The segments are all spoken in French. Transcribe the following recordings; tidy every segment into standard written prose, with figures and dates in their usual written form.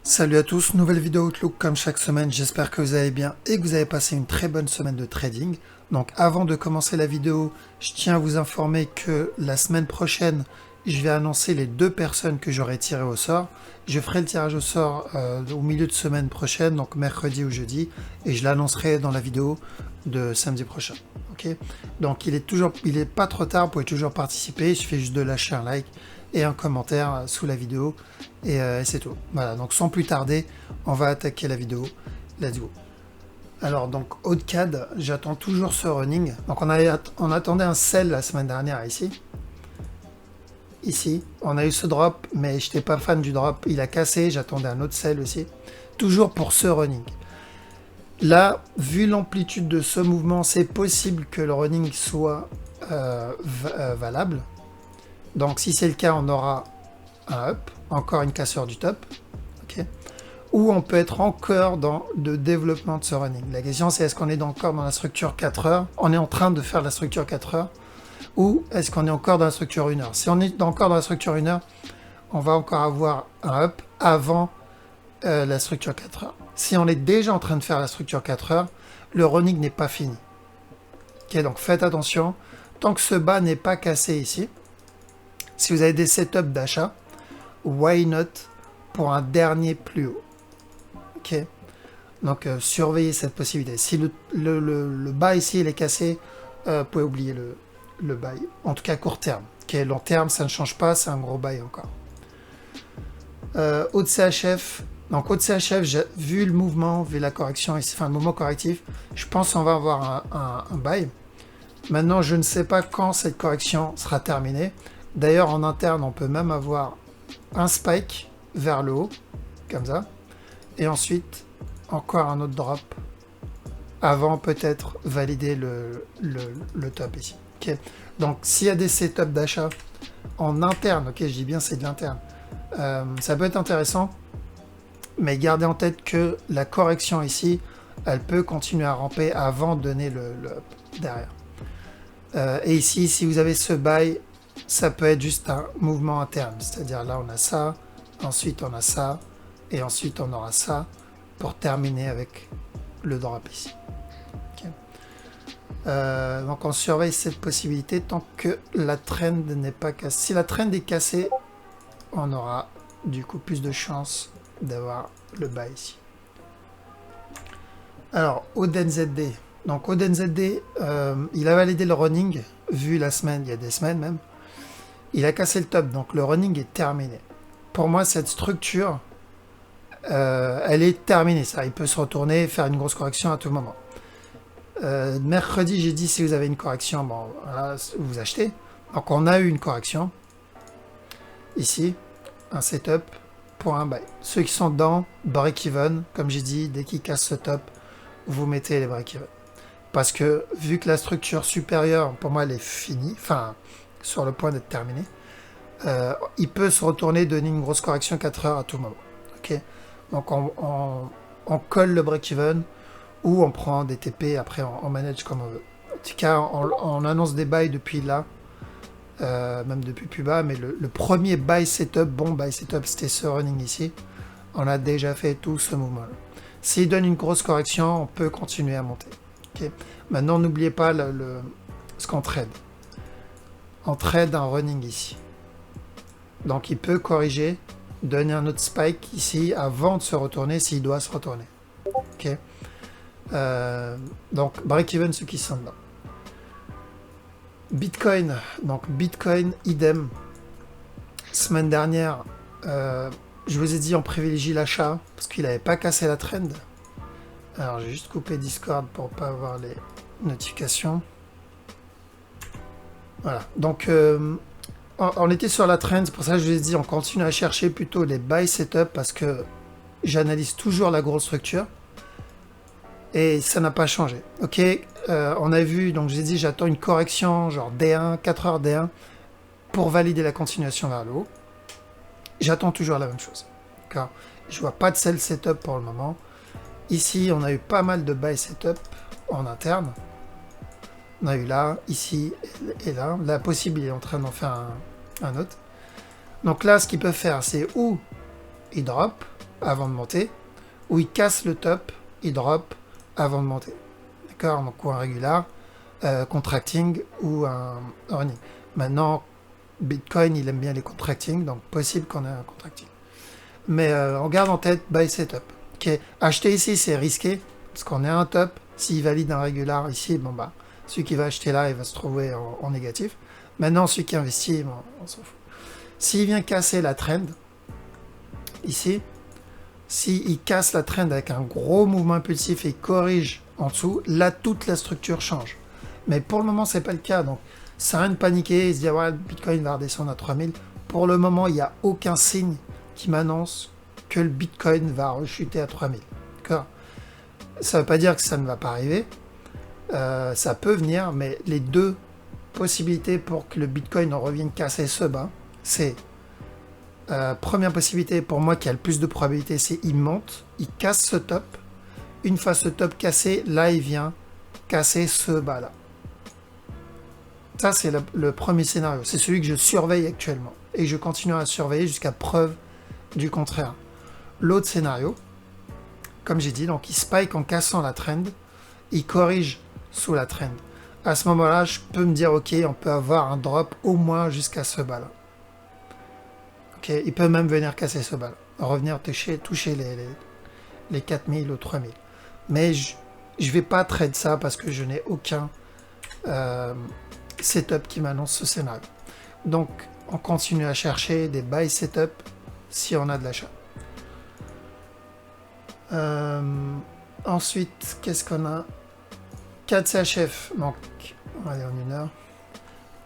Salut à tous, nouvelle vidéo Outlook comme chaque semaine, j'espère que vous allez bien et que vous avez passé une très bonne semaine de trading. Donc avant de commencer la vidéo, je tiens à vous informer que la semaine prochaine, je vais annoncer les 2 personnes que j'aurai tirées au sort. Je ferai le tirage au sort au milieu de semaine prochaine, donc mercredi ou jeudi, et je l'annoncerai dans la vidéo de samedi prochain. Ok, donc il est pas trop tard, vous pouvez toujours participer, il suffit juste de lâcher un like et un commentaire sous la vidéo et c'est tout. Voilà, donc sans plus tarder, on va attaquer la vidéo. Let's go. Alors donc AutoCAD, j'attends toujours ce running. Donc on attendait un sell la semaine dernière ici. Ici, on a eu ce drop, mais je n'étais pas fan du drop. Il a cassé, j'attendais un autre sell aussi. Toujours pour ce running. Là, vu l'amplitude de ce mouvement, c'est possible que le running soit valable. Donc si c'est le cas, on aura un up, encore une cassure du top. Okay. Ou on peut être encore dans le développement de ce running. La question c'est est-ce qu'on est encore dans la structure 4 heures, on est en train de faire la structure 4 heures, ou est-ce qu'on est encore dans la structure 1 heure. Si on est encore dans la structure 1 heure, on va encore avoir un up avant la structure 4 heures. Si on est déjà en train de faire la structure 4 heures, le running n'est pas fini. Okay, donc faites attention, tant que ce bas n'est pas cassé ici, si vous avez des setups d'achat, why not pour un dernier plus haut. Ok, donc surveillez cette possibilité. Si le bas ici il est cassé, vous pouvez oublier le bail. En tout cas court terme. Okay, long terme ça ne change pas, c'est un gros bail encore. Haut de CHF. Donc haut de CHF, vu le mouvement, vu la correction ici, enfin le mouvement correctif, je pense qu'on va avoir un bail. Maintenant je ne sais pas quand cette correction sera terminée. D'ailleurs en interne on peut même avoir un spike vers le haut, comme ça, et ensuite encore un autre drop avant peut-être valider le top ici. Okay. Donc s'il y a des setups d'achat en interne, ok, je dis bien c'est de l'interne, ça peut être intéressant, mais gardez en tête que la correction ici, elle peut continuer à ramper avant de donner le up derrière. Et ici, si vous avez ce buy, ça peut être juste un mouvement interne, c'est-à-dire là on a ça, ensuite on a ça, et ensuite on aura ça pour terminer avec le drop ici. Okay. Donc on surveille cette possibilité tant que la trend n'est pas cassée. Si la trend est cassée, on aura du coup plus de chances d'avoir le buy ici. Alors ODNZD. Donc ODNZD, il a validé le running, vu la semaine, il y a des semaines même. Il a cassé le top, donc le running est terminé. Pour moi, cette structure, elle est terminée. Ça, il peut se retourner, faire une grosse correction à tout moment. Mercredi, j'ai dit si vous avez une correction, bon, voilà, vous achetez. Donc on a eu une correction. Ici, un setup pour un buy. Ceux qui sont dedans, break-even, comme j'ai dit, dès qu'ils cassent ce top, vous mettez les break-even. Parce que vu que la structure supérieure, pour moi, elle est finie, enfin, sur le point d'être terminée, il peut se retourner, donner une grosse correction 4 heures à tout moment. Okay, donc on colle le break-even ou on prend des TP, après on manage comme on veut. En tout cas, on annonce des buys depuis là, même depuis plus bas, mais le premier buy setup, bon buy setup, c'était ce running ici. On a déjà fait tout ce mouvement-là. S'il donne une grosse correction, on peut continuer à monter. Okay. Maintenant, n'oubliez pas ce qu'on trade. On trade un running ici. Donc il peut corriger, donner un autre spike ici avant de se retourner s'il doit se retourner. Ok. Donc break-even ceux qui sont dedans. Bitcoin, donc Bitcoin idem. Semaine dernière, je vous ai dit on privilégie l'achat parce qu'il n'avait pas cassé la trend. Alors j'ai juste coupé Discord pour pas avoir les notifications. Voilà, donc on était sur la trend, c'est pour ça que je vous ai dit on continue à chercher plutôt les buy setup parce que j'analyse toujours la grosse structure et ça n'a pas changé. Ok, on a vu, donc je vous ai dit j'attends une correction genre D1, 4 heures D1 pour valider la continuation vers le haut. J'attends toujours la même chose. D'accord, je vois pas de sell setup pour le moment. Ici on a eu pas mal de buy setup en interne. On a eu là, ici et là. La possible, il est en train d'en faire un autre. Donc là, ce qu'il peut faire, c'est ou il drop, avant de monter, ou il casse le top, il drop avant de monter. D'accord? Donc ou un régular, contracting ou un running. Maintenant, Bitcoin, il aime bien les contracting, donc possible qu'on ait un contracting. Mais on garde en tête buy setup. Okay. Acheter ici, c'est risqué, parce qu'on est à un top. S'il valide un régular ici, bon bah, celui qui va acheter là, il va se trouver en négatif. Maintenant, celui qui investit, bon, on s'en fout. S'il vient casser la trend, ici, s'il casse la trend avec un gros mouvement impulsif et il corrige en dessous, là, toute la structure change. Mais pour le moment, c'est pas le cas. Donc, ça rien de paniquer et se dire, ouais, le Bitcoin va redescendre à 3000. Pour le moment, il n'y a aucun signe qui m'annonce que le Bitcoin va rechuter à 3000. D'accord? Ça ne veut pas dire que ça ne va pas arriver. Ça peut venir, mais les deux possibilités pour que le Bitcoin revienne casser ce bas, c'est première possibilité pour moi qui a le plus de probabilité, c'est il monte, il casse ce top. Une fois ce top cassé, là il vient casser ce bas là. Ça c'est le premier scénario, c'est celui que je surveille actuellement et je continue à surveiller jusqu'à preuve du contraire. L'autre scénario, comme j'ai dit, donc il spike en cassant la trend, il corrige sous la trend. À ce moment-là, je peux me dire, ok, on peut avoir un drop au moins jusqu'à ce bas-là. Ok, il peut même venir casser ce bas-là, revenir toucher les 4000 ou 3000. Mais je ne vais pas trade ça parce que je n'ai aucun setup qui m'annonce ce scénario. Donc, on continue à chercher des buy setup si on a de l'achat. Ensuite, qu'est-ce qu'on a? 4CHF, donc on va aller en une heure.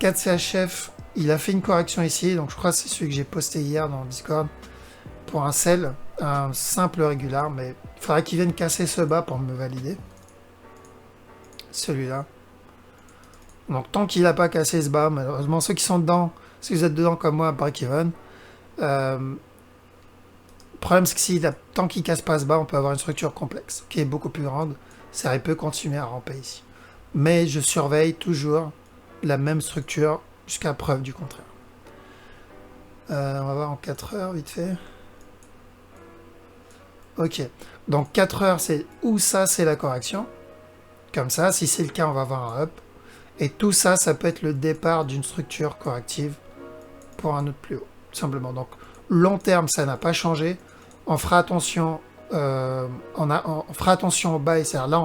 4CHF, il a fait une correction ici, donc je crois que c'est celui que j'ai posté hier dans le Discord pour un sell, un simple régular, mais il faudrait qu'il vienne casser ce bas pour me valider. Celui-là. Donc tant qu'il n'a pas cassé ce bas, malheureusement, ceux qui sont dedans, si vous êtes dedans comme moi, break-even, le problème c'est que tant qu'il ne casse pas ce bas, on peut avoir une structure complexe, qui est beaucoup plus grande. Ça peut continuer à ramper ici. Mais je surveille toujours la même structure jusqu'à preuve du contraire. On va voir en 4 heures vite fait. Ok, donc 4 heures c'est où ça c'est la correction. Comme ça, si c'est le cas, on va avoir un up. Et tout ça, ça peut être le départ d'une structure corrective pour un autre plus haut, tout simplement. Donc long terme, ça n'a pas changé. On fera attention. On fera attention au buy, c'est-à-dire là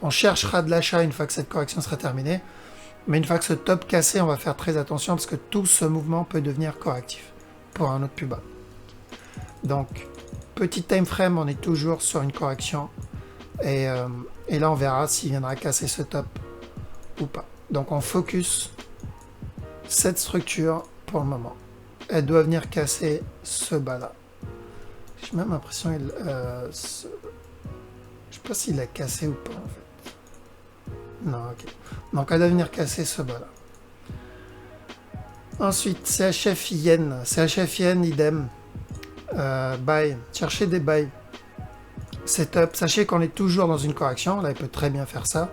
on cherchera de l'achat une fois que cette correction sera terminée, mais une fois que ce top cassé, on va faire très attention parce que tout ce mouvement peut devenir correctif pour un autre plus bas. Donc petit time frame, on est toujours sur une correction et là on verra s'il viendra casser ce top ou pas. Donc on focus cette structure pour le moment. Elle doit venir casser ce bas là. J'ai même l'impression qu'il... je sais pas s'il a cassé ou pas, en fait. Non, ok. Donc, elle doit venir casser ce bas-là. Ensuite, CHF Yen. CHF Yen, idem. Buy. Cherchez des buy. Setup. Sachez qu'on est toujours dans une correction. Là, il peut très bien faire ça.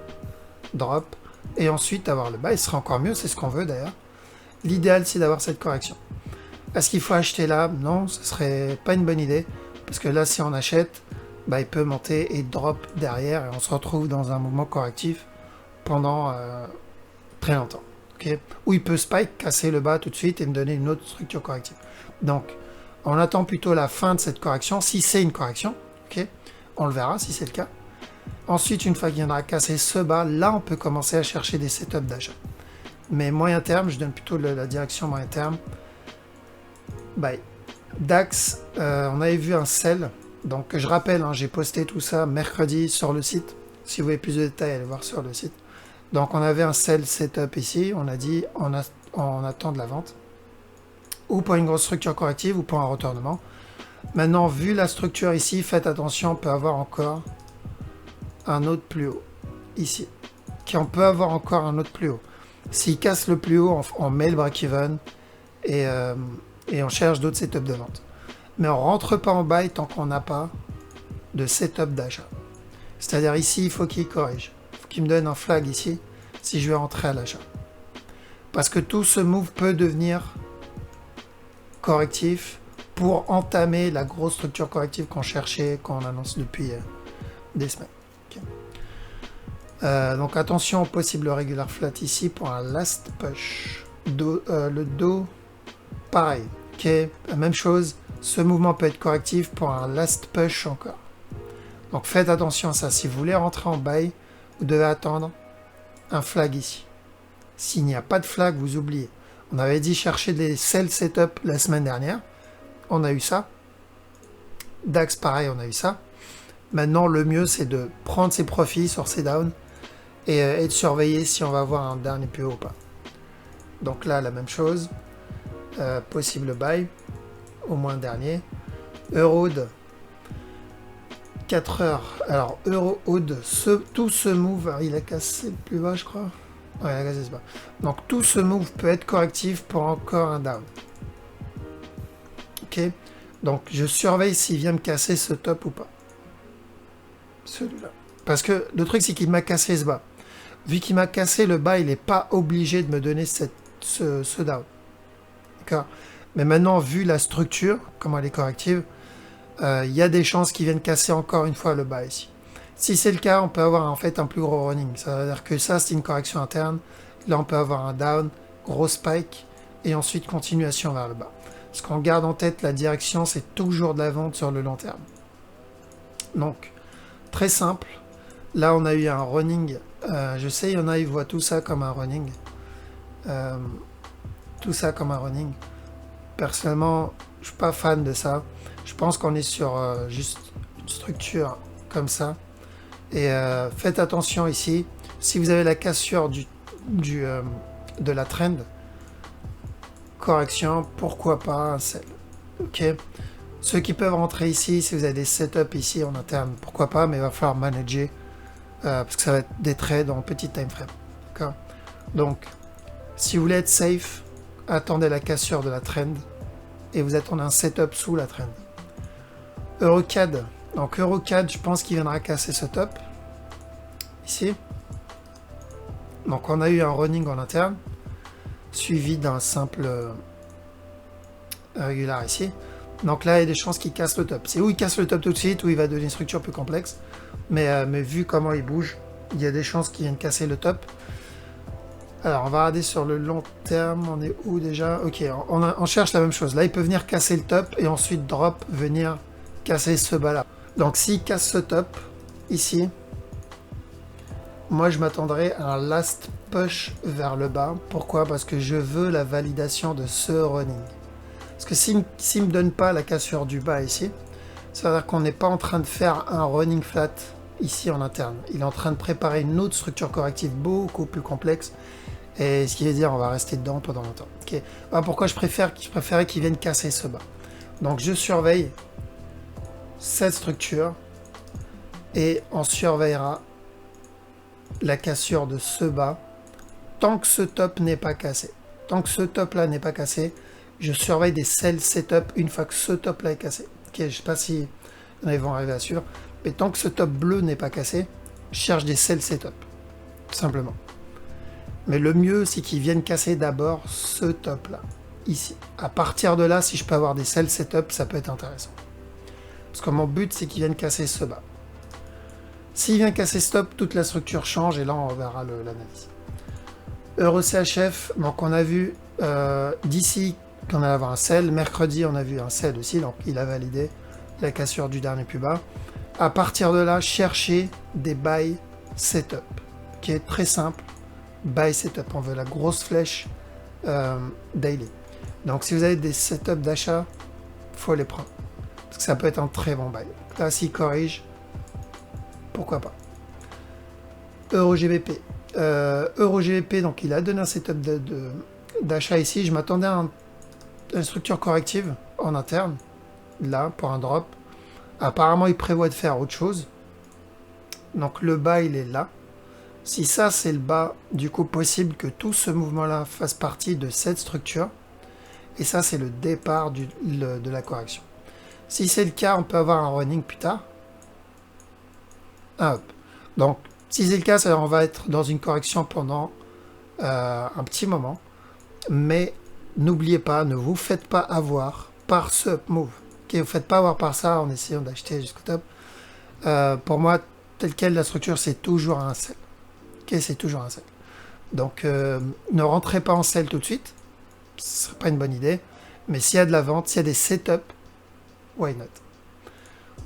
Drop. Et ensuite, avoir le buy. Ce sera encore mieux. C'est ce qu'on veut, d'ailleurs. L'idéal, c'est d'avoir cette correction. Est-ce qu'il faut acheter là? Non, ce serait pas une bonne idée. Parce que là, si on achète, bah, il peut monter et drop derrière. Et on se retrouve dans un mouvement correctif pendant très longtemps. Okay? Ou il peut spike, casser le bas tout de suite et me donner une autre structure corrective. Donc, on attend plutôt la fin de cette correction, si c'est une correction. Okay? On le verra si c'est le cas. Ensuite, une fois qu'il viendra casser ce bas, là, on peut commencer à chercher des setups d'achat. Mais moyen terme, je donne plutôt la direction moyen terme. Bye. DAX, on avait vu un sell. Donc je rappelle, hein, j'ai posté tout ça mercredi sur le site. Si vous voulez plus de détails, allez voir sur le site. Donc on avait un sell setup ici. On a dit on attend de la vente. Ou pour une grosse structure corrective ou pour un retournement. Maintenant, vu la structure ici, faites attention, on peut avoir encore un autre plus haut. Ici. On peut avoir encore un autre plus haut. S'il casse le plus haut, on met le break-even et on cherche d'autres setups de vente. Mais on ne rentre pas en buy tant qu'on n'a pas de setup d'achat. C'est-à-dire ici, il faut qu'il corrige. Il faut qu'il me donne un flag ici si je vais rentrer à l'achat. Parce que tout ce move peut devenir correctif pour entamer la grosse structure corrective qu'on cherchait, qu'on annonce depuis des semaines. Okay. Donc attention au possible regular flat ici pour un last push. Le dos, pareil. Okay. La même chose, ce mouvement peut être correctif pour un last push encore. Donc faites attention à ça. Si vous voulez rentrer en buy, vous devez attendre un flag ici. S'il n'y a pas de flag, vous oubliez. On avait dit chercher des sell setup la semaine dernière. On a eu ça. DAX, pareil, on a eu ça. Maintenant, le mieux, c'est de prendre ses profits sur ses downs et de surveiller si on va avoir un dernier plus haut ou pas. Donc là, la même chose. Possible buy. Au moins dernier. Eurohood. 4 heures. Alors, Eurohood, tout ce move, il a cassé le plus bas, je crois. Ouais, il a cassé ce bas. Donc, tout ce move peut être correctif pour encore un down. Ok. Donc, je surveille s'il vient me casser ce top ou pas. Celui-là. Parce que le truc, c'est qu'il m'a cassé ce bas. Vu qu'il m'a cassé le bas, il n'est pas obligé de me donner ce down. D'accord. Mais maintenant, vu la structure, comment elle est corrective, il y a des chances qu'ils viennent casser encore une fois le bas ici. Si c'est le cas, on peut avoir en fait un plus gros running. Ça veut dire que ça, c'est une correction interne. Là, on peut avoir un down, gros spike, et ensuite continuation vers le bas. Parce qu'on garde en tête, la direction, c'est toujours de la vente sur le long terme. Donc, très simple. Là, on a eu un running. Je sais, il y en a, ils voient tout ça comme un running. Tout ça comme un running. Personnellement, je suis pas fan de ça. Je pense qu'on est sur juste une structure comme ça. Et faites attention ici. Si vous avez la cassure de la trend, correction, pourquoi pas un sell. Ok. Ceux qui peuvent rentrer ici, si vous avez des setups ici en interne, pourquoi pas, mais il va falloir manager parce que ça va être des trades en petit time frame. D'accord. Donc, si vous voulez être safe, attendez la cassure de la trend et vous attendez un setup sous la trend. Eurocad. Donc Eurocad, je pense qu'il viendra casser ce top. Ici. Donc on a eu un running en interne. Suivi d'un simple régular ici. Donc là, il y a des chances qu'il casse le top. C'est où il casse le top tout de suite, ou il va donner une structure plus complexe. Mais vu comment il bouge, il y a des chances qu'il vienne casser le top. Alors, on va regarder sur le long terme. On est où déjà? Ok, on cherche la même chose. Là, il peut venir casser le top et ensuite drop, venir casser ce bas-là. Donc, s'il casse ce top, ici, moi, je m'attendrai à un last push vers le bas. Pourquoi? Parce que je veux la validation de ce running. Parce que s'il ne me donne pas la cassure du bas ici, ça veut dire qu'on n'est pas en train de faire un running flat ici en interne. Il est en train de préparer une autre structure corrective beaucoup plus complexe. Et ce qui veut dire on va rester dedans pendant longtemps. Okay. Alors pourquoi je préférais qu'il vienne casser ce bas. Donc je surveille cette structure et on surveillera la cassure de ce bas tant que ce top n'est pas cassé. Tant que ce top là n'est pas cassé, je surveille des sell setup une fois que ce top là est cassé. Okay, je ne sais pas si ils vont arriver à suivre, mais tant que ce top bleu n'est pas cassé, je cherche des sell setup, tout simplement. Mais le mieux, c'est qu'ils viennent casser d'abord ce top là, ici. À partir de là, si je peux avoir des sell setup, ça peut être intéressant. Parce que mon but, c'est qu'ils viennent casser ce bas. S'il vient casser ce top, toute la structure change et là, on verra l'analyse. EuroCHF, donc on a vu d'ici qu'on allait avoir un sell. Mercredi, on a vu un sell aussi, donc il a validé la cassure du dernier plus bas. À partir de là, cherchez des buy setup, qui est très simple. Buy setup, on veut la grosse flèche daily. Donc si vous avez des setups d'achat, faut les prendre. Parce que ça peut être un très bon buy. Là, s'il corrige, pourquoi pas. EuroGBP. EuroGBP, donc il a donné un setup d'achat ici. Je m'attendais à une structure corrective en interne, là, pour un drop. Apparemment, il prévoit de faire autre chose. Donc le bas, il est là. Si ça, c'est le bas, du coup, possible que tout ce mouvement-là fasse partie de cette structure. Et ça, c'est le départ de la correction. Si c'est le cas, on peut avoir un running plus tard. Hop. Donc, si c'est le cas, on va être dans une correction pendant un petit moment. Mais n'oubliez pas, ne vous faites pas avoir par ce move. Ok, vous ne faites pas avoir par ça en essayant d'acheter jusqu'au top. Pour moi, tel quel, la structure, c'est toujours un sell. Ok, c'est toujours un sell. Donc, ne rentrez pas en sell tout de suite. Ce ne serait pas une bonne idée. Mais s'il y a de la vente, s'il y a des setups, why not?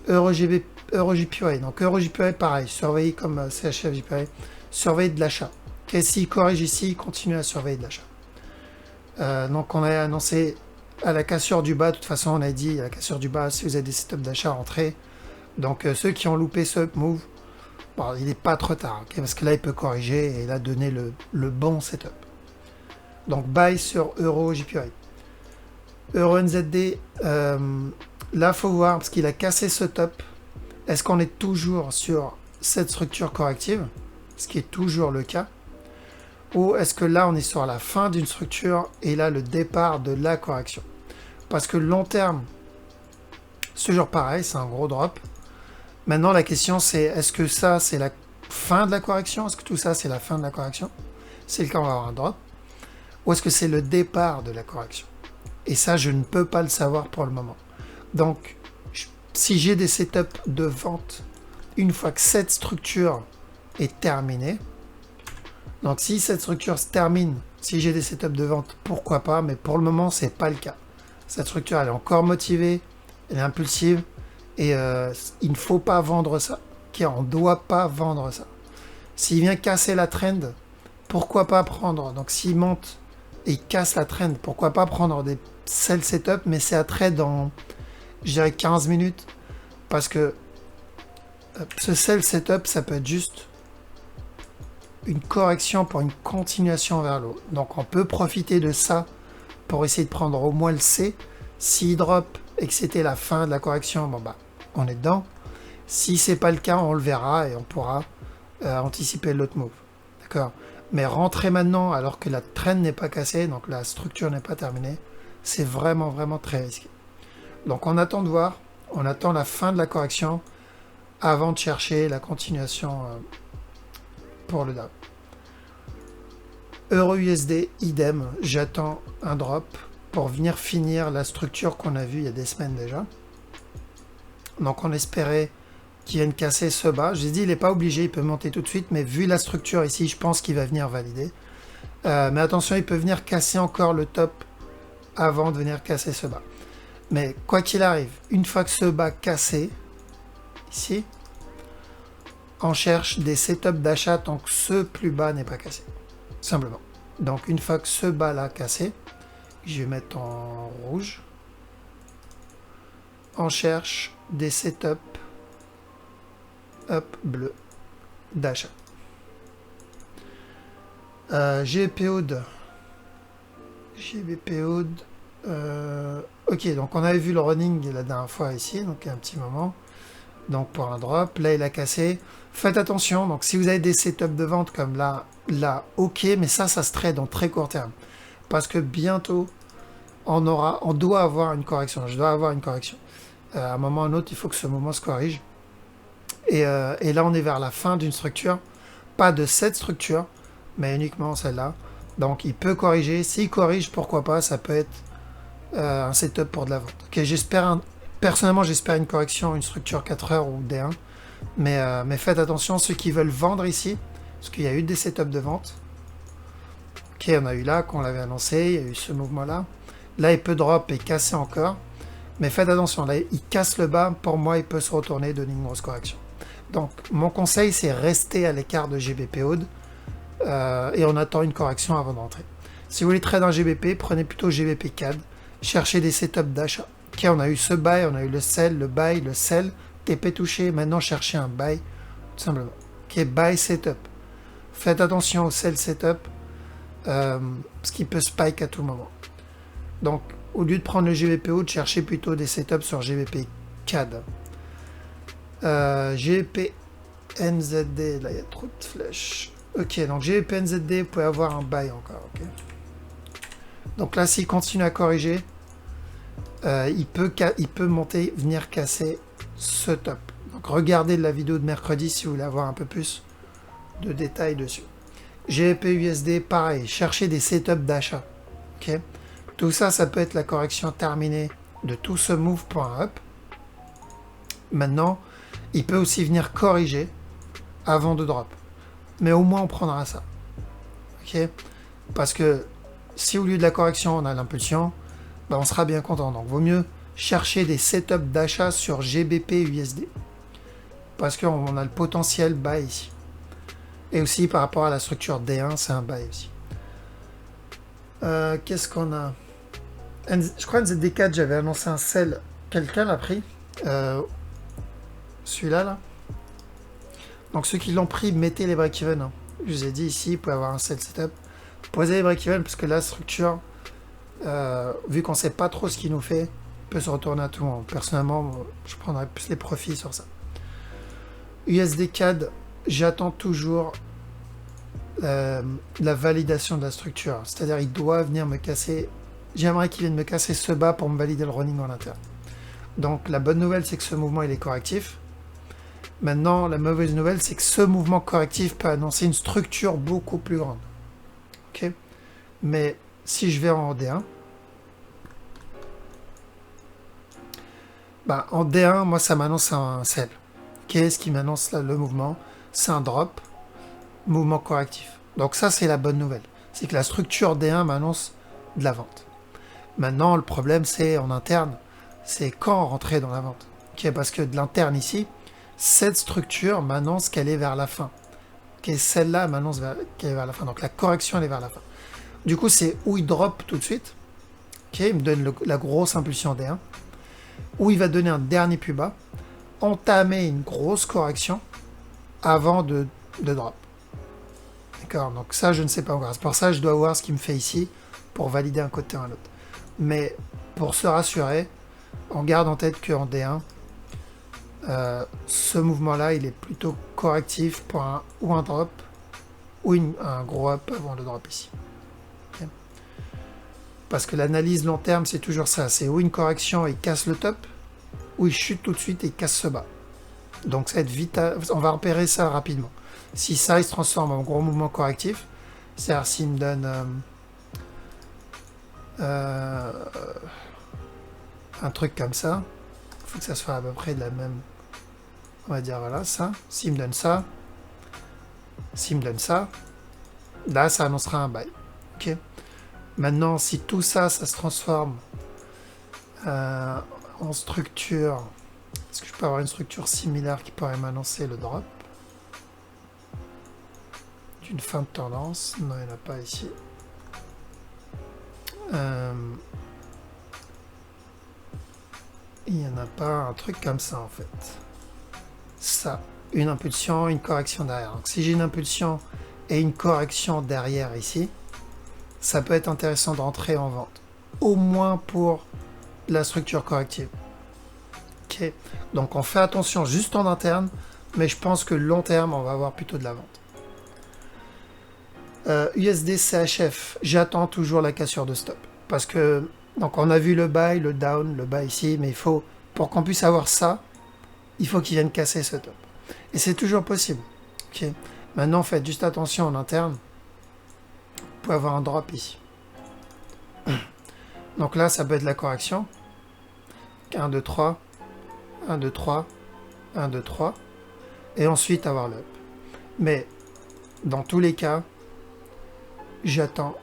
EuroJPY. Donc, EuroJPY, pareil. Surveillez comme CHFJPY. Surveillez de l'achat. Ok, s'il corrige ici, continuez à surveiller de l'achat. Donc, on a annoncé à la cassure du bas. De toute façon, on a dit à la cassure du bas, si vous avez des setups d'achat, rentrez. Donc, ceux qui ont loupé ce move, bon, il n'est pas trop tard. Okay, parce que là, il peut corriger et là, donner le bon setup. Donc, buy sur EuroJPY. EuroNZD, là, il faut voir, parce qu'il a cassé ce top. Est-ce qu'on est toujours sur cette structure corrective, ce qui est toujours le cas, ou est-ce que là, on est sur la fin d'une structure et là, le départ de la correction? Parce que long terme, c'est toujours pareil, c'est un gros drop. Maintenant, la question, c'est est-ce que ça, c'est la fin de la correction? Est-ce que tout ça, c'est la fin de la correction? C'est le cas, on va avoir un drop. Ou est-ce que c'est le départ de la correction? Et ça, je ne peux pas le savoir pour le moment. Donc, si j'ai des setups de vente, une fois que cette structure est terminée, donc si cette structure se termine, si j'ai des setups de vente, pourquoi pas, mais pour le moment, c'est pas le cas. Cette structure, elle est encore motivée, elle est impulsive, et il ne faut pas vendre ça. Okay, on ne doit pas vendre ça. S'il vient casser la trend, pourquoi pas prendre? Donc s'il monte et il casse la trend, pourquoi pas prendre des sell setup, mais c'est à trade dans, je dirais, 15 minutes, parce que ce sell setup, ça peut être juste une correction pour une continuation vers le haut. Donc on peut profiter de ça pour essayer de prendre au moins le C. S'il drop et que c'était la fin de la correction, bon bah on est dedans. Si c'est pas le cas, on le verra et on pourra anticiper l'autre move. D'accord? Mais rentrer maintenant alors que la trend n'est pas cassée, donc la structure n'est pas terminée, c'est vraiment vraiment très risqué. Donc on attend de voir, on attend la fin de la correction avant de chercher la continuation pour le down. EURUSD, idem, j'attends un drop pour venir finir la structure qu'on a vue il y a des semaines déjà. Donc on espérait qu'il vienne casser ce bas. J'ai dit il n'est pas obligé, il peut monter tout de suite, mais vu la structure ici, je pense qu'il va venir valider. Mais attention, il peut venir casser encore le top avant de venir casser ce bas. Mais quoi qu'il arrive, une fois que ce bas cassé, ici, on cherche des setups d'achat tant que ce plus bas n'est pas cassé. Simplement. Donc une fois que ce bas là cassé, je vais mettre en rouge, on cherche des setups bleu d'achat. GBPOD. Ok, donc on avait vu le running la dernière fois ici, donc il y a un petit moment. Donc pour un drop, là il a cassé. Faites attention, donc si vous avez des setups de vente comme là, ok, mais ça se trade en très court terme. Parce que bientôt, on doit avoir une correction. Je dois avoir une correction. À un moment ou à un autre, il faut que ce moment se corrige. Et là, on est vers la fin d'une structure. Pas de cette structure, mais uniquement celle-là. Donc il peut corriger. S'il corrige, pourquoi pas, ça peut être un setup pour de la vente. Ok, personnellement, j'espère une correction, une structure 4 heures ou D1. Mais faites attention, ceux qui veulent vendre ici, parce qu'il y a eu des setups de vente. Ok, on a eu là, qu'on l'avait annoncé, il y a eu ce mouvement-là. Là, il peut drop et casser encore. Mais faites attention, là, il casse le bas. Pour moi, il peut se retourner, donner une grosse correction. Donc, mon conseil, c'est rester à l'écart de GBPOD. Et on attend une correction avant d'entrer. Si vous voulez trader un GBP, prenez plutôt GBP CAD. Cherchez des setups d'achat. Ok, on a eu ce buy, on a eu le sell, le buy, le sell. TP touché, maintenant cherchez un buy, tout simplement. Ok, buy setup. Faites attention au sell setup, parce qu'il peut spike à tout moment. Donc, au lieu de prendre le GBPO, cherchez plutôt des setups sur GBP CAD. GBP NZD, là il y a trop de flèches. Ok, donc GBP NZD, vous pouvez avoir un buy encore. Okay. Donc là, s'il continue à corriger, il peut monter, venir casser ce top. Donc regardez la vidéo de mercredi si vous voulez avoir un peu plus de détails dessus. GBP USD, pareil, cherchez des setups d'achat. Okay. Tout ça, ça peut être la correction terminée de tout ce move.up. Maintenant, il peut aussi venir corriger avant de drop. Mais au moins, on prendra ça. Ok? Parce que si au lieu de la correction, on a l'impulsion, ben on sera bien content. Donc, vaut mieux chercher des setups d'achat sur GBP USD. Parce qu'on a le potentiel buy ici. Et aussi, par rapport à la structure D1, c'est un buy aussi. Qu'est-ce qu'on a? Je crois que NZD4, j'avais annoncé un sell. Quelqu'un l'a pris. Celui-là, là. Donc ceux qui l'ont pris, mettez les break-even. Hein. Je vous ai dit ici, vous pouvez avoir un sell setup. Posez les break-even parce que la structure, vu qu'on ne sait pas trop ce qu'il nous fait, peut se retourner à tout moment. Personnellement, je prendrais plus les profits sur ça. USD CAD, j'attends toujours la validation de la structure. C'est-à-dire, il doit venir me casser. J'aimerais qu'il vienne me casser ce bas pour me valider le running en interne. Donc la bonne nouvelle, c'est que ce mouvement, il est correctif. Maintenant, la mauvaise nouvelle, c'est que ce mouvement correctif peut annoncer une structure beaucoup plus grande. Ok? Mais si je vais en D1, bah, en D1, moi, ça m'annonce un sell. Qu'est-ce qui m'annonce là le mouvement? C'est un drop, mouvement correctif. Donc ça, c'est la bonne nouvelle. C'est que la structure D1 m'annonce de la vente. Maintenant, le problème, c'est en interne, c'est quand rentrer dans la vente. Okay, parce que de l'interne ici, cette structure m'annonce qu'elle est vers la fin. Okay, celle-là m'annonce qu'elle est vers la fin. Donc la correction, elle est vers la fin. Du coup, c'est où il drop tout de suite. Okay, il me donne la grosse impulsion D1. Où il va donner un dernier plus bas. Entamer une grosse correction avant de drop. D'accord. Donc ça, je ne sais pas encore. C'est pour ça que je dois voir ce qu'il me fait ici pour valider un côté ou un autre. Mais pour se rassurer, on garde en tête qu'en D1, ce mouvement-là, il est plutôt correctif pour ou un drop ou un gros up avant le drop ici. Okay. Parce que l'analyse long terme, c'est toujours ça. C'est ou une correction et il casse le top, ou il chute tout de suite et il casse ce bas. Donc ça va être vite. On va repérer ça rapidement. Si ça, il se transforme en gros mouvement correctif, c'est-à-dire s'il me donne un truc comme ça, il faut que ça soit à peu près de la même. On va dire voilà ça. S'il me donne ça, là ça annoncera un buy. Ok. Maintenant, si tout ça, ça se transforme en structure, est-ce que je peux avoir une structure similaire qui pourrait m'annoncer le drop d'une fin de tendance? Non, il n'y en a pas ici. Il n'y en a pas un truc comme ça en fait. Ça, une impulsion, une correction derrière. Donc si j'ai une impulsion et une correction derrière ici, ça peut être intéressant d'entrer en vente. Au moins pour la structure corrective. Ok. Donc on fait attention juste en interne, mais je pense que long terme, on va avoir plutôt de la vente. USD CHF, j'attends toujours la cassure de stop. Parce que, donc on a vu le buy, le down, le buy ici, mais il faut, pour qu'on puisse avoir ça, il faut qu'il vienne casser ce top. Et c'est toujours possible. Okay. Maintenant, faites juste attention en interne. Vous pouvez avoir un drop ici. Donc là, ça peut être la correction. 1, 2, 3. 1, 2, 3. 1, 2, 3. Et ensuite avoir le up. Mais dans tous les cas, j'attends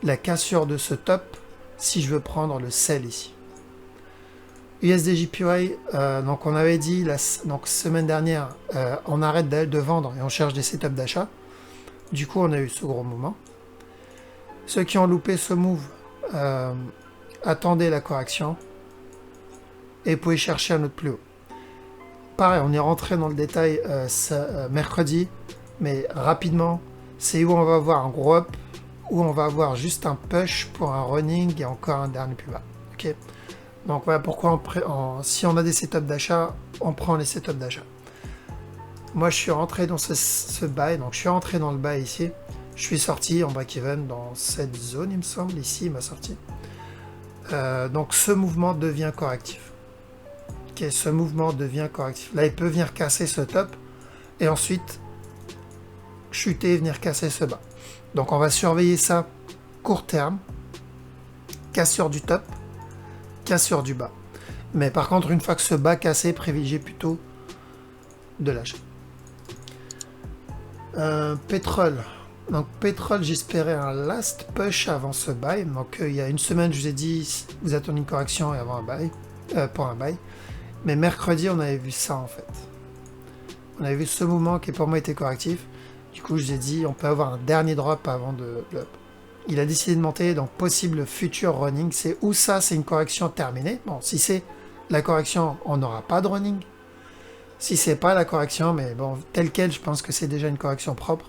la cassure de ce top si je veux prendre le sell ici. USDJPY, donc on avait dit donc semaine dernière, on arrête de vendre et on cherche des setups d'achat. Du coup, on a eu ce gros mouvement. Ceux qui ont loupé ce move, attendez la correction et vous pouvez chercher un autre plus haut. Pareil, on est rentré dans le détail mercredi, mais rapidement, c'est où on va avoir un gros up, où on va avoir juste un push pour un running et encore un dernier plus bas. Okay. Donc voilà pourquoi si on a des setups d'achat, on prend les setups d'achat. Moi je suis rentré dans ce buy, donc je suis rentré dans le buy ici. Je suis sorti en break-even dans cette zone, il me semble. Ici, il m'a sorti. Donc ce mouvement devient correctif. Okay, ce mouvement devient correctif. Là, il peut venir casser ce top et ensuite chuter et venir casser ce bas. Donc on va surveiller ça court terme. Cassure du top. cassure du bas. Mais par contre, une fois que ce bas cassé, privilégiez plutôt de l'achat. Pétrole. Donc pétrole, j'espérais un last push avant ce buy. Donc il y a une semaine, je vous ai dit, vous attendez une correction et avant un buy, pour un buy. Mais mercredi, on avait vu ça en fait. On avait vu ce mouvement qui pour moi était correctif. Du coup, je vous ai dit, on peut avoir un dernier drop avant de l'up. Il a décidé de monter, donc possible futur running. C'est où ça, c'est une correction terminée. Bon, si c'est la correction, on n'aura pas de running. Si c'est pas la correction, mais bon, tel quel, je pense que c'est déjà une correction propre.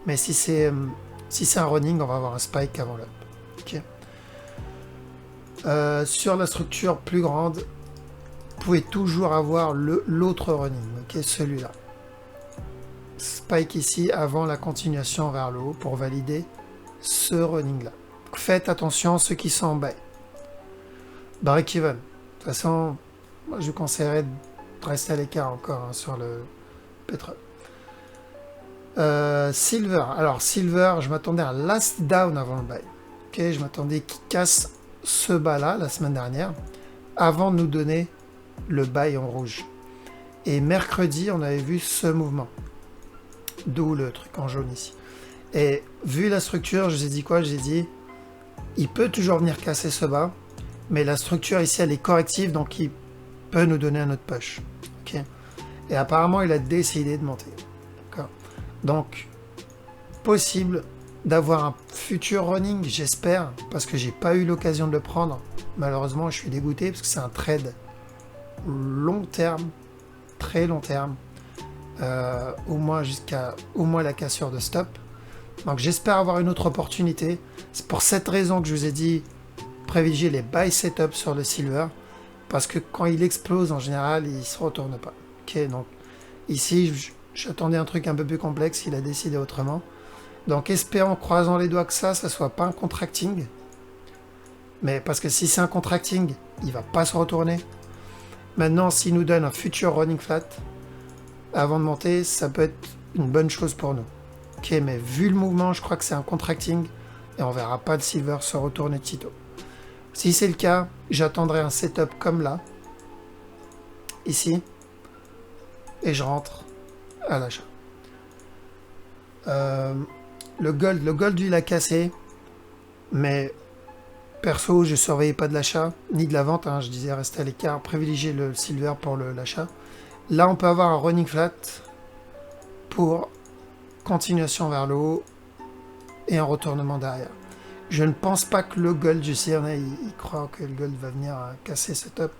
Mais si c'est un running, on va avoir un spike avant l'up. Ok. Sur la structure plus grande, vous pouvez toujours avoir l'autre running, ok, celui-là. Spike ici avant la continuation vers le haut pour valider ce running là. Faites attention ceux qui sont en buy. Break-even. De toute façon, moi je vous conseillerais de rester à l'écart encore sur le pétrole. Silver. Alors Silver, je m'attendais à un last down avant le buy. Ok, je m'attendais qu'il casse ce bas là la semaine dernière avant de nous donner le buy en rouge. Et mercredi, on avait vu ce mouvement. D'où le truc en jaune ici. Et vu la structure, je vous ai dit quoi? J'ai dit, il peut toujours venir casser ce bas, mais la structure ici, elle est corrective, donc il peut nous donner un autre push. Okay. Et apparemment, il a décidé de monter. Donc, possible d'avoir un futur running, j'espère, parce que j'ai pas eu l'occasion de le prendre. Malheureusement, je suis dégoûté, parce que c'est un trade long terme, très long terme. Au moins jusqu'à la cassure de stop. Donc j'espère avoir une autre opportunité. C'est pour cette raison que je vous ai dit privilégier les buy setup sur le silver, parce que quand il explose en général il se retourne pas. Ok, donc ici j'attendais un truc un peu plus complexe, il a décidé autrement. Donc espérons, croisons les doigts que ça soit pas un contracting, mais parce que si c'est un contracting il va pas se retourner. Maintenant s'il nous donne un futur running flat avant de monter, ça peut être une bonne chose pour nous. Ok, mais vu le mouvement, je crois que c'est un contracting et on verra pas le silver se retourner de sitôt. Si c'est le cas, j'attendrai un setup comme là, ici, et je rentre à l'achat. Le gold, il a cassé, mais perso, je surveillais pas de l'achat ni de la vente. Je disais rester à l'écart, privilégier le silver pour l'achat. Là, on peut avoir un running flat pour continuation vers le haut et un retournement derrière. Je ne pense pas que le gold, je sais, il croit que le gold va venir casser ce top.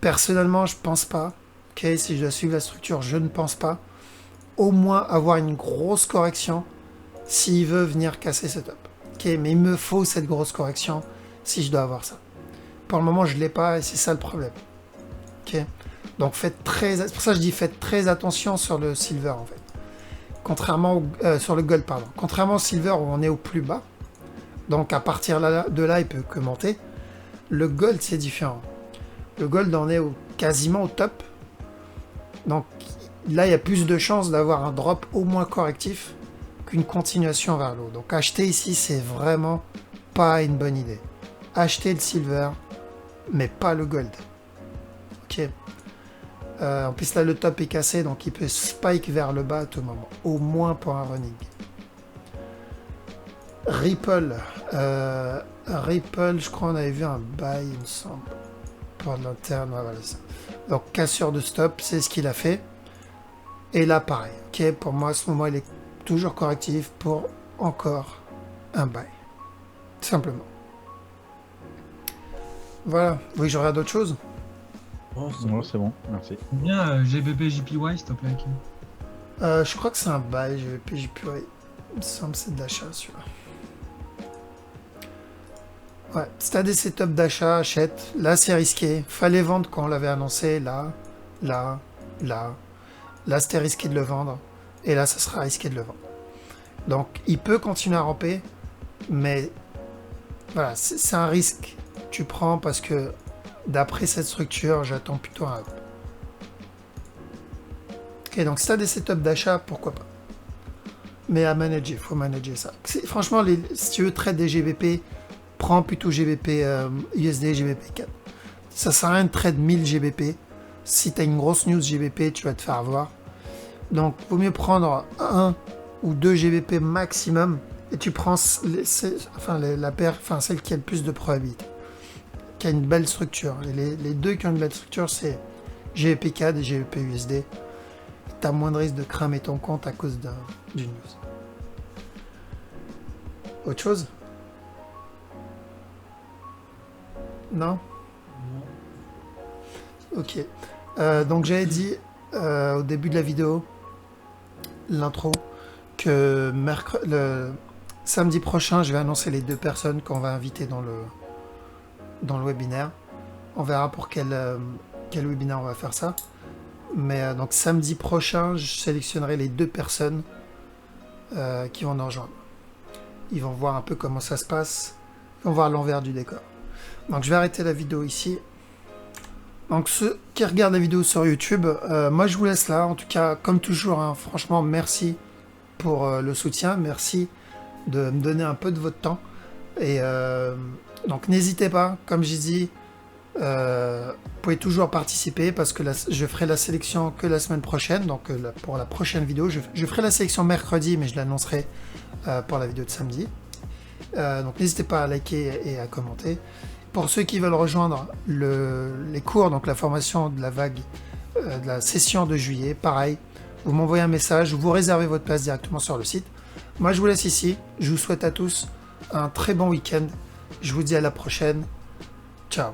Personnellement, je pense pas. Ok, si je dois suivre la structure, je ne pense pas. Au moins avoir une grosse correction s'il veut venir casser ce top. Ok, mais il me faut cette grosse correction si je dois avoir ça. Pour le moment, je l'ai pas et c'est ça le problème. Ok. Donc c'est pour ça que je dis faites très attention sur le silver en fait. Contrairement sur le gold, pardon. Contrairement au silver où on est au plus bas. Donc à partir de là, il peut que monter. Le gold, c'est différent. Le gold, on est quasiment au top. Donc là, il y a plus de chances d'avoir un drop au moins correctif qu'une continuation vers le haut. Donc acheter ici, c'est vraiment pas une bonne idée. Acheter le silver, mais pas le gold. Ok. En plus là le top est cassé, donc il peut spike vers le bas à tout moment, au moins pour un running. Ripple, je crois on avait vu un buy il me semble, pour l'interne, ouais, voilà ça. Donc cassure de stop, c'est ce qu'il a fait. Et là pareil, ok, pour moi à ce moment il est toujours correctif pour encore un buy. Simplement. Voilà, oui j'aurais d'autres choses. Oh, C'est bon, merci. Bien, GBP JPY, s'il te plaît. Je crois que c'est un buy, GBP JPY. Il me semble que c'est de l'achat celui-là. Ouais, si t'as des setups d'achat, achète. Là, c'est risqué. Fallait vendre quand on l'avait annoncé. Là. Là, c'était risqué de le vendre. Et là, ça sera risqué de le vendre. Donc, il peut continuer à ramper. Mais, voilà, c'est un risque que tu prends parce que d'après cette structure, j'attends plutôt un up. Ok, donc si t'as des setups d'achat, pourquoi pas. Mais à manager, il faut manager ça. Franchement, si tu veux trade des GBP, prends plutôt GBP USD, GBP 4. Ça sert à rien de trade 1000 GBP. Si tu as une grosse news GBP, tu vas te faire avoir. Donc, vaut mieux prendre 1 ou 2 GBP maximum et tu prends la paire, celle qui a le plus de probabilité, qui a une belle structure. Et les deux qui ont une belle structure, c'est GBP CAD et GBP USD. Tu as moins de risque de cramer ton compte à cause d'une news. Autre chose? Non? Ok. Donc j'avais dit au début de la vidéo, l'intro, que le samedi prochain, je vais annoncer les 2 personnes qu'on va inviter dans le webinaire. On verra pour quel webinaire on va faire ça. Mais donc samedi prochain, je sélectionnerai les 2 personnes qui vont nous rejoindre. Ils vont voir un peu comment ça se passe. Ils vont voir l'envers du décor. Donc je vais arrêter la vidéo ici. Donc ceux qui regardent la vidéo sur YouTube, moi je vous laisse là. En tout cas, comme toujours, hein, franchement, merci pour le soutien. Merci de me donner un peu de votre temps. Et donc n'hésitez pas, comme j'ai dit, vous pouvez toujours participer parce que je ferai la sélection que la semaine prochaine. Donc pour la prochaine vidéo, je ferai la sélection mercredi, mais je l'annoncerai pour la vidéo de samedi. Donc n'hésitez pas à liker et à commenter. Pour ceux qui veulent rejoindre les cours, donc la formation de la vague, de la session de juillet, pareil, vous m'envoyez un message, vous réservez votre place directement sur le site. Moi je vous laisse ici, je vous souhaite à tous un très bon week-end, je vous dis à la prochaine, ciao.